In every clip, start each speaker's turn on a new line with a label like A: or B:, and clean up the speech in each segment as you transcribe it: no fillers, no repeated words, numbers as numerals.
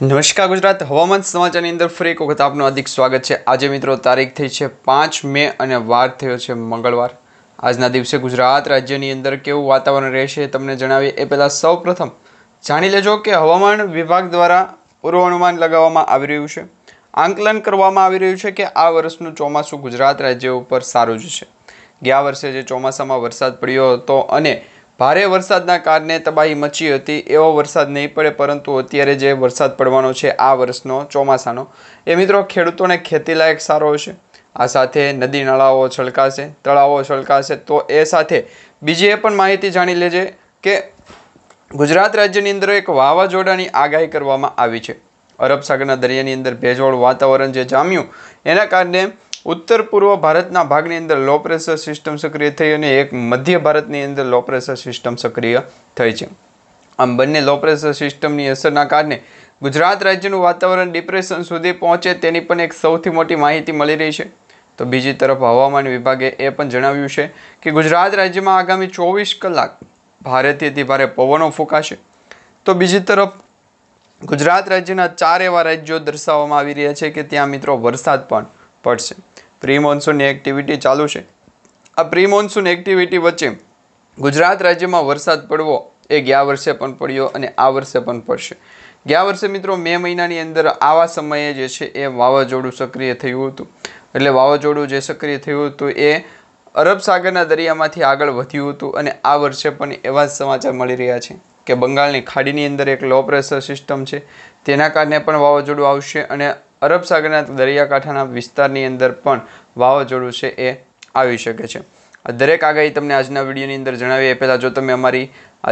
A: નમસ્કાર ગુજરાત હવામાન સમાચારની અંદર ફરી એક વખત આપનું હાર્દિક સ્વાગત છે। આજે મિત્રો તારીખ થઈ છે 5 મે અને વાર થયો છે મંગળવાર। આજના દિવસે ગુજરાત રાજ્યની અંદર કેવું વાતાવરણ રહેશે તમને જણાવીએ એ પહેલાં સૌપ્રથમ જાણી લેજો કે હવામાન વિભાગ દ્વારા પૂર્વાનુમાન લગાવવામાં આવી રહ્યું છે। આંકલન કરવામાં આવી રહ્યું છે કે આ વર્ષનું ચોમાસું ગુજરાત રાજ્ય ઉપર સારું જ છે। ગયા વર્ષે જે ચોમાસામાં વરસાદ પડ્યો હતો અને ભારે વરસાદના કારણે તબાહી મચી હતી એવો વરસાદ નહીં પડે, પરંતુ અત્યારે જે વરસાદ પડવાનો છે આ વર્ષનો ચોમાસાનો એ મિત્રો ખેડૂતોને ખેતીલાયક સારો હશે। આ સાથે નદી નાળાઓ છલકાશે, તળાવો છલકાશે। તો એ સાથે બીજી એ પણ માહિતી જાણી લેજે કે ગુજરાત રાજ્યની અંદર એક વાવાઝોડાની આગાહી કરવામાં આવી છે। અરબ સાગરના દરિયાની અંદર ભેજવાળું વાતાવરણ જે જામ્યું એના કારણે उत्तर पूर्व भारतना भागनी अंदर लो प्रेशर सिस्टम सक्रिय थई अने एक मध्य भारतनी अंदर लो प्रेशर सिस्टम सक्रिय थई छे। आम बंने लो प्रेशर सिस्टमनी असरना कारणे गुजरात राज्यनुं वातावरण डिप्रेशन सुधी पहोंचे तेनी पण एक सौथी मोटी माहिती मळी रही छे। तो बीजी तरफ हवामान विभागे ए पण जणाव्युं छे के गुजरात राज्यमां आगामी 24 कलाक भारेथी अति भारे पवनो फूंकाशे। तो बीजी तरफ गुजरात राज्यना 4 एवा राज्यो दर्शाववामां आवी रह्या छे के त्यां मित्रों वरसाद पण पड़शे। प्री मोन्सून एक्टिविटी चालू है। आ प्री मोन्सून एक्टिविटी वच्चे गुजरात राज्य में वरसाद पड़वो ए गया वर्षे पण पड्यो अने आ वर्षे पण पड़शे। गया वर्षे मित्रों मे महीनानी अंदर आवा समये जे छे ए वावाझोडुं सक्रिय थयुं हतुं। एटले वावाझोडुं जे सक्रिय थयुं हतुं ए अरब सागरना दरियामांथी आगळ वध्युं हतुं अने आ वर्षे पण एवा ज समाचार मळी रह्या छे के बंगाळनी खाडीनी अंदर एक लो प्रेशर सिस्टम छे तेना कारणे पण वावाझोडुं आवशे अने अरब सागरना दरियाकांठाना विस्तारनी अंदर पण वावाझोडुं छे ए आवी शके छे। दरेक आगाही तमने आजना विडियोनी अंदर जणावी ए पहेला जो तमे अमारी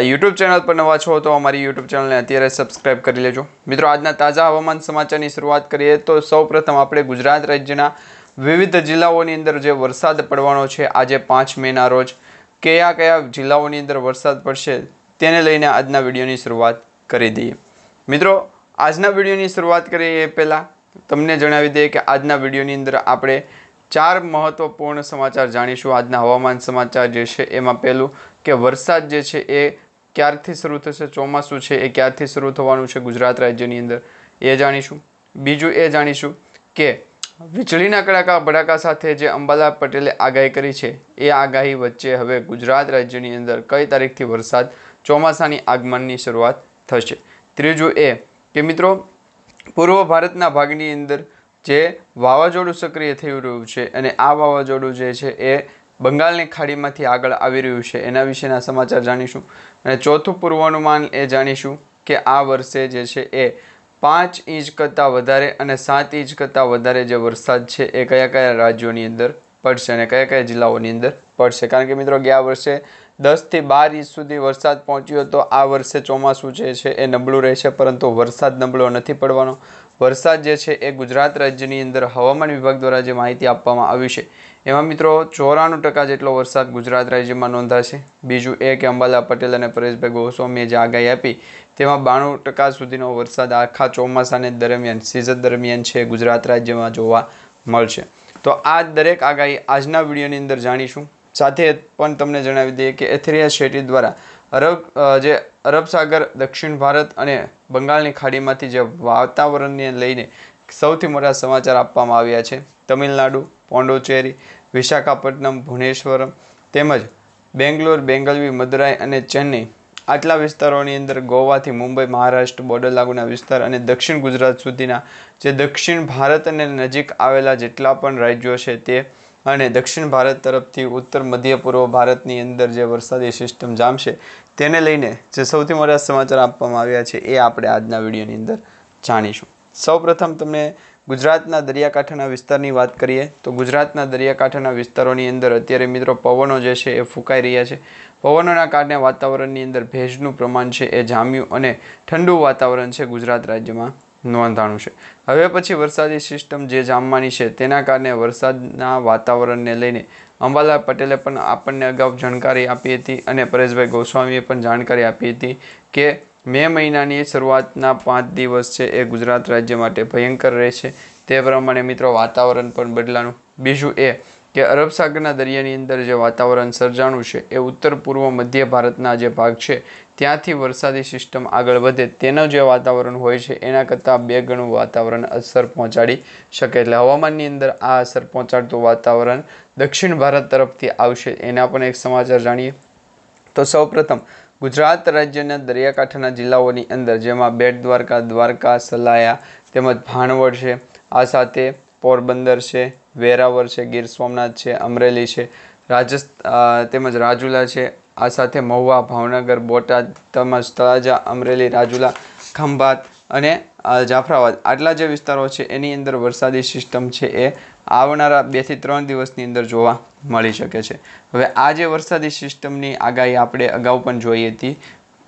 A: यूट्यूब चेनल पर नवा छो तो अमारी यूट्यूब चेनलने अत्यारे सब्सक्राइब करी लेजो। मित्रों आजना ताजा हवामान समाचारनी शरूआत करीए तो सौप्रथम आपणे गुजरात राज्यना विविध जिल्लाओनी अंदर जे वरसाद पड़वानो छे आजे 5 मेना रोज कया कया जिल्लाओनी अंदर वरसाद पड़शे तेने लईने आजना विडियोनी शरूआत करी दईए। मित्रों आजना विडियोनी शरूआत करीए ए पहेला तमने जणावी दे कि आजना विडियोनी अंदर आपणे 4 महत्वपूर्ण समाचार जाणीशुं। आजना हवामान समाचार जे छे एमां पहेलुं के वरसाद जे छे ए क्यारथी शरू थशे, चोमासुं छे ए क्यारथी शरू थवानुं छे गुजरात राज्यनी अंदर ए जाणीशुं। बीजुं ए जाणीशुं के वीजळीना कड़ाका भड़ाका साथे जे अंबालाल पटेले आगाही करी छे ए आगाही वच्चे हवे गुजरात राज्यनी अंदर कई तारीखथी वरसाद चोमासानी आगमननी शरूआत थशे। त्रीजुं ए के मित्रों पूर्व भारतना भागनी अंदर जे वावाझोडुं सक्रिय थई रह्युं छे अने आ वावाझोडुं जे छे ए बंगाळनी खाडीमांथी आगळ आवी रह्युं छे एना विशेना समाचार जाणीशुं। अने चौथुं पूर्वानुमान ए जाणीशुं के आ वर्षे जे छे ए 5 इंच करતાં વધારે અને 7 इंच કરતાં વધારે જે વરસાદ છે એ કયા કયા રાજ્યોની અંદર પડશે અને કયા કયા જિલ્લાઓની અંદર પડશે। કારણ કે મિત્રો ગયા વર્ષે 10 થી 12 इंच સુધી વરસાદ પહોંચ્યો તો આ વર્ષે ચોમાસું જે છે એ નબળું રહેશે, પરંતુ વરસાદ નબળો નથી પડવાનો। વરસાદ જે છે એ ગુજરાત રાજ્યની અંદર હવામાન વિભાગ દ્વારા જે માહિતી આપવામાં આવી છે એમાં મિત્રો 94% જેટલો વરસાદ ગુજરાત રાજ્યમાં નોંધાશે। બીજું એ કે અંબાલાલ પટેલ અને પરેશભાઈ ગોસ્વામીએ જે આગાહી આપી તેમાં 92% સુધીનો વરસાદ આખા ચોમાસાને દરમિયાન સિઝન દરમિયાન છે ગુજરાત રાજ્યમાં જોવા મળશે। તો આ દરેક આગાહી આજના વિડીયોની અંદર જાણીશું। સાથે પણ તમને જણાવી દઈએ કે એથેરિયા શેટી દ્વારા અરબ સાગર, દક્ષિણ ભારત અને બંગાળની ખાડીમાંથી જે વાતાવરણને લઈને સૌથી મોટા સમાચાર આપવામાં આવ્યા છે। તમિલનાડુ, પોંડિચેરી, વિશાખાપટ્ટનમ, ભુવનેશ્વરમ તેમજ બેંગ્લોર, બેંગલવી, મદુરાઈ અને ચેન્નઈ આટલા વિસ્તારોની અંદર ગોવાથી મુંબઈ, મહારાષ્ટ્ર બોર્ડર લાગુના વિસ્તાર અને દક્ષિણ ગુજરાત સુધીના જે દક્ષિણ ભારત અને નજીક આવેલા જેટલા પણ રાજ્યો છે તે અને દક્ષિણ ભારત તરફથી ઉત્તર મધ્ય પૂર્વ ભારતની અંદર જે વરસાદી સિસ્ટમ જામશે તેને લઈને જે સૌથી મોટા સમાચાર આપવામાં આવ્યા છે એ આપણે આજના વિડીયોની અંદર જાણીશું। સૌપ્રથમ તમને ગુજરાતના દરિયાકાંઠાના વિસ્તારની વાત કરીએ તો ગુજરાતના દરિયાકાંઠાના વિસ્તારોની અંદર અત્યારે મિત્રો પવનો જે છે એ ફૂંકાઈ રહ્યા છે। પવનોના કારણે વાતાવરણની અંદર ભેજનું પ્રમાણ છે એ જામ્યું અને ઠંડુ વાતાવરણ છે ગુજરાત રાજ્યમાં નોંધાણું છે। હવે પછી વરસાદી સિસ્ટમ જે જામવાની છે તેના કારણે વરસાદના વાતાવરણને લઈને અંબાલાલ પટેલે પણ આપણને અગાઉ જાણકારી આપી હતી અને પરેશભાઈ ગોસ્વામીએ પણ જાણકારી આપી હતી કે મે મહિનાની શરૂઆતના 5 દિવસ છે એ ગુજરાત રાજ્ય માટે ભયંકર રહેશે। તે પ્રમાણે મિત્રો વાતાવરણ પણ બદલાનું। બીજું એ કે અરબ સાગરના દરિયાની અંદર જે વાતાવરણ સર્જાણું છે એ ઉત્તર પૂર્વ મધ્ય ભારતના જે ભાગ છે ત્યાંથી વરસાદી સિસ્ટમ આગળ વધે તેનું જે વાતાવરણ હોય છે એના કરતાં 2 ગણું વાતાવરણ અસર પહોંચાડી શકે. એટલે હવામાનની અંદર આ અસર પહોંચાડતું વાતાવરણ દક્ષિણ ભારત તરફથી આવશે. એના પણ એક સમાચાર જાણીએ તો સૌપ્રથમ ગુજરાત રાજ્યના દરિયાકાંઠાના જિલ્લાઓની અંદર જેમાં બેટ દ્વારકા, દ્વારકા, સલાયા તેમજ ભાણવડ છે, આ સાથે પોરબંદર છે, વેરાવળ છે, ગીર સોમનાથ છે, અમરેલી છે, તેમજ રાજુલા છે, આ સાથે મહુવા, ભાવનગર, બોટાદ તેમજ તળાજા, અમરેલી, રાજુલા, ખંભાત અને જાફરાબાદ આટલા જે વિસ્તારો છે એની અંદર વરસાદી સિસ્ટમ છે એ આવનારા 2 થી 3 દિવસની અંદર જોવા મળી શકે છે. હવે આ જે વરસાદી સિસ્ટમની આગાહી આપણે અગાઉ પણ જોઈ હતી.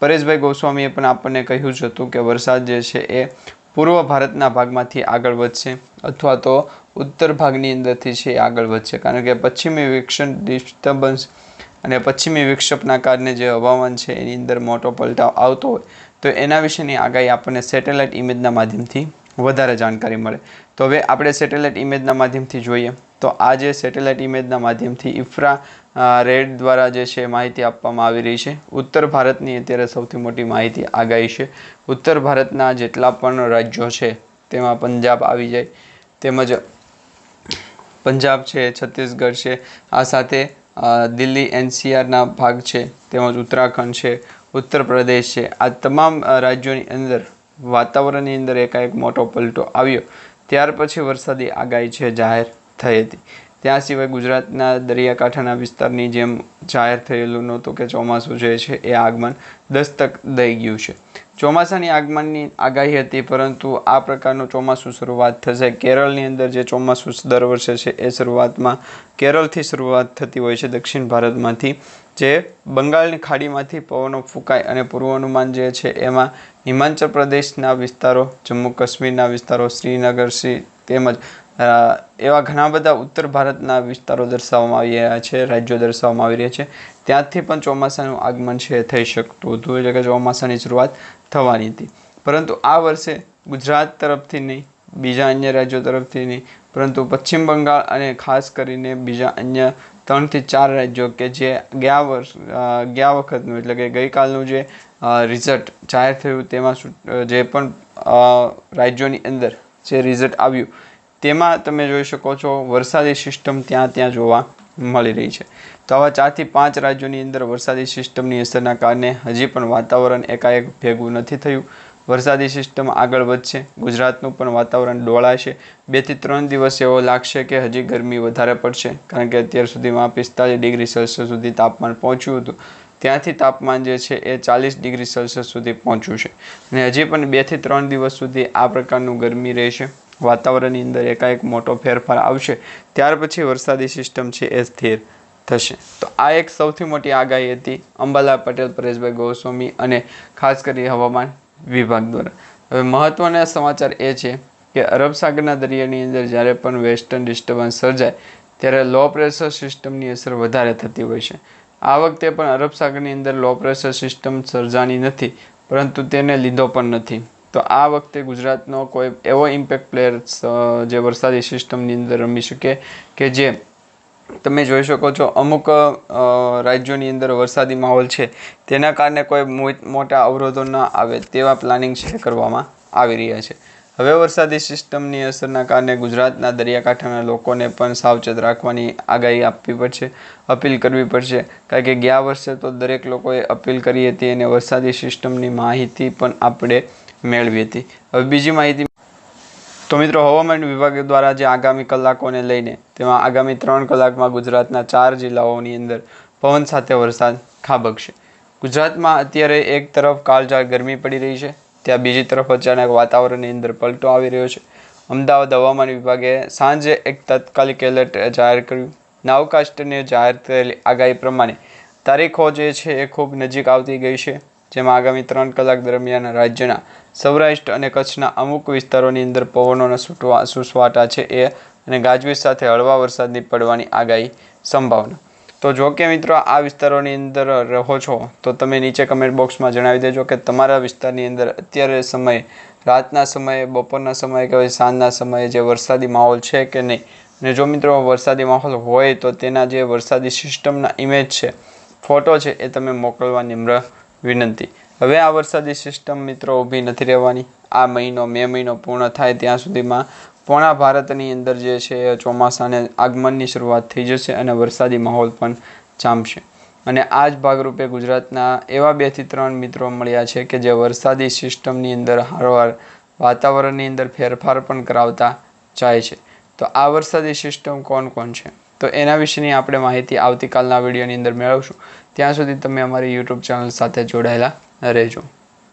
A: પરેશભાઈ ગોસ્વામીએ પણ આપણને કહ્યું જ હતું કે વરસાદ જે છે એ પૂર્વ ભારતના ભાગમાંથી આગળ વધશે અથવા તો ઉત્તર ભાગની અંદરથી છે એ આગળ વધશે, કારણ કે પશ્ચિમી વિક્ષેપ ડિસ્ટર્બન્સ અને પશ્ચિમી વિક્ષેપના કારણે જે હવામાન છે એની અંદર મોટો પલટાવ આવતો હોય તો એના વિશેની આગાહી આપણને સેટેલાઇટ ઇમેજના માધ્યમથી વધારે જાણકારી મળે. તો હવે આપણે સેટેલાઇટ ઇમેજના માધ્યમથી જોઈએ તો આ જે સેટેલાઇટ ઇમેજના માધ્યમથી ઇફ્રા રેડ દ્વારા જે છે માહિતી આપવામાં આવી રહી છે. ઉત્તર ભારતની અત્યારે સૌથી મોટી માહિતી આગાહી છે. ઉત્તર ભારતના જેટલા પણ રાજ્યો છે તેમાં પંજાબ આવી જાય, તેમજ પંજાબ છે, છત્તીસગઢ છે, આ સાથે દિલ્હી NCRના ભાગ છે, તેમજ ઉત્તરાખંડ છે, ઉત્તર પ્રદેશ છે, આ તમામ રાજ્યોની અંદર વાતાવરણની અંદર એકાએક મોટો પલટો આવ્યો. ત્યાર પછી વરસાદી આગાહી છે જાહેર થઈ હતી. ત્યાં સિવાય ગુજરાતના દરિયાકાંઠાના વિસ્તારની જેમ જાહેર થયેલું નહોતું કે ચોમાસું જે છે એ આગમન દસ્તક દઈ ગયું છે. ચોમાસાની આગમનની આગાહી હતી, પરંતુ આ પ્રકારનું ચોમાસું શરૂઆત થશે. કેરળની અંદર જે ચોમાસું દર વર્ષે છે એ શરૂઆતમાં કેરળથી શરૂઆત થતી હોય છે, દક્ષિણ ભારતમાંથી, જે બંગાળની ખાડીમાંથી પવનો ફૂંકાય અને પૂર્વાનુમાન જે છે એમાં હિમાચલ પ્રદેશના વિસ્તારો, જમ્મુ કાશ્મીરના વિસ્તારો, શ્રીનગર તેમજ એવા ઘણા બધા ઉત્તર ભારતના વિસ્તારો દર્શાવવામાં આવી રહ્યા છે, રાજ્યો દર્શાવવામાં આવી રહ્યા છે. ત્યાંથી પણ ચોમાસાનું આગમન છે થઈ શકતું હતું, એટલે કે ચોમાસાની શરૂઆત થવાની હતી. પરંતુ આ વર્ષે ગુજરાત તરફથી નહીં, બીજા અન્ય રાજ્યો તરફથી નહીં, પરંતુ પશ્ચિમ બંગાળ અને ખાસ કરીને બીજા અન્ય 3 થી 4 રાજ્યો કે જે ગયા વખતનું એટલે કે ગઈકાલનું જે રિઝલ્ટ જાહેર થયું તેમાં જે પણ રાજ્યોની અંદર જે રિઝલ્ટ આવ્યું તેમાં તમે જોઈ શકો છો વરસાદી સિસ્ટમ ત્યાં જોવા મળી રહી છે. તો આવા 4 થી 5 રાજ્યોની અંદર વરસાદી સિસ્ટમની અસરના કારણે હજી પણ વાતાવરણ એકાએક ભેગું નથી થયું. વરસાદી સિસ્ટમ આગળ વધશે, ગુજરાતનું પણ વાતાવરણ ડોળાશે. 2 થી 3 દિવસ એવો લાગશે કે હજી ગરમી વધારે પડશે, કારણ કે અત્યાર સુધીમાં 45 ડિગ્રી સેલ્સિયસ સુધી તાપમાન પહોંચ્યું હતું. ત્યાંથી તાપમાન જે છે એ 40 ડિગ્રી સેલ્સિયસ સુધી પહોંચ્યું છે અને હજી પણ 2 થી 3 દિવસ સુધી આ પ્રકારનું ગરમી રહેશે. વાતાવરણની અંદર એકાએક મોટો ફેરફાર આવશે, ત્યાર પછી વરસાદી સિસ્ટમ છે એ સ્થિર થશે. તો આ એક સૌથી મોટી આગાહી હતી અંબાલાલ પટેલ, પરેશભાઈ ગોસ્વામી અને ખાસ કરી હવામાન વિભાગ દ્વારા. હવે મહત્વના સમાચાર એ છે કે અરબ સાગરના દરિયાની અંદર જ્યારે પણ વેસ્ટર્ન ડિસ્ટર્બન્સ સર્જાય ત્યારે લો પ્રેશર સિસ્ટમની અસર વધારે થતી હોય છે. આ વખતે પણ અરબ સાગરની અંદર લો પ્રેશર સિસ્ટમ સર્જાની નથી, પરંતુ તેને લીધો પણ નથી. તો આ વખતે ગુજરાતનો કોઈ એવો ઇમ્પેક્ટ પ્લેયર જે વરસાદી સિસ્ટમની અંદર રમી શકે કે જે તમે જોઈ શકો છો અમુક રાજ્યોની અંદર વરસાદી માહોલ છે તેના કારણે કોઈ મોટા અવરોધો ન આવે તેવા પ્લાનિંગ છે કરવામાં આવી રહ્યા છે. હવે વરસાદી સિસ્ટમની અસરના કારણે ગુજરાતના દરિયાકાંઠાના લોકોને પણ સાવચેત રાખવાની આગાહી આપવી પડશે, અપીલ કરવી પડશે, કારણ કે ગયા વર્ષે તો દરેક લોકોએ અપીલ કરી હતી અને વરસાદી સિસ્ટમની માહિતી પણ આપણે મેળવી હતી. હવે બીજી માહિતી તો મિત્રો, હવામાન વિભાગ દ્વારા જે આગામી કલાકોને લઈને તેમાં આગામી 3 કલાકમાં ગુજરાતના 4 જિલ્લાઓની અંદર પવન સાથે વરસાદ ખાબકશે. ગુજરાતમાં અત્યારે એક તરફ કાળઝાળ ગરમી પડી રહી છે, ત્યાં બીજી તરફ અચાનક વાતાવરણની અંદર પલટો આવી રહ્યો છે. અમદાવાદ હવામાન વિભાગે સાંજે એક તાત્કાલિક એલર્ટ જાહેર કર્યું. નાવકાસ્ટને જાહેર થયેલી આગાહી પ્રમાણે તારીખો જે છે એ ખૂબ નજીક આવતી ગઈ છે, જેમાં આગામી 3 કલાક દરમિયાન રાજ્યના સૌરાષ્ટ્ર અને કચ્છના અમુક વિસ્તારોની અંદર પવનોના સુસવાટા છે એ અને ગાજવીજ સાથે હળવા વરસાદની પડવાની આગાહી સંભાવના. તો જો કે મિત્રો આ વિસ્તારોની અંદર રહો છો તો તમે નીચે કમેન્ટ બોક્સમાં જણાવી દેજો કે તમારા વિસ્તારની અંદર અત્યારે સમયે, રાતના સમયે, બપોરના સમયે કે સાંજના સમયે જે વરસાદી માહોલ છે કે નહીં. અને જો મિત્રો વરસાદી માહોલ હોય તો તેના જે વરસાદી સિસ્ટમના ઇમેજ છે, ફોટો છે, એ તમે મોકલવા નિમ્ર વિનંતી. હવે આ વરસાદી સિસ્ટમ મિત્રો ઊભી નથી રહેવાની. આ મહિનો મે મહિનો પૂર્ણ થાય ત્યાં સુધીમાં પૂર્ણ ભારતની અંદર જે છે ચોમાસાને આગમનની શરૂઆત થઈ જશે અને વરસાદી માહોલ પણ જામશે. અને આ જ ભાગરૂપે ગુજરાતના એવા 2 થી 3 મિત્રો મળ્યા છે કે જે વરસાદી સિસ્ટમની અંદર હારોહાર વાતાવરણની અંદર ફેરફાર પણ કરાવતા જાય છે. તો આ વરસાદી સિસ્ટમ કોણ છે તો એના વિશેની આપણે માહિતી આવતીકાલના વિડીયોની અંદર મેળવશું. ત્યાં સુધી તમે અમારી યુટ્યુબ ચેનલ સાથે જોડાયેલા રહેજો.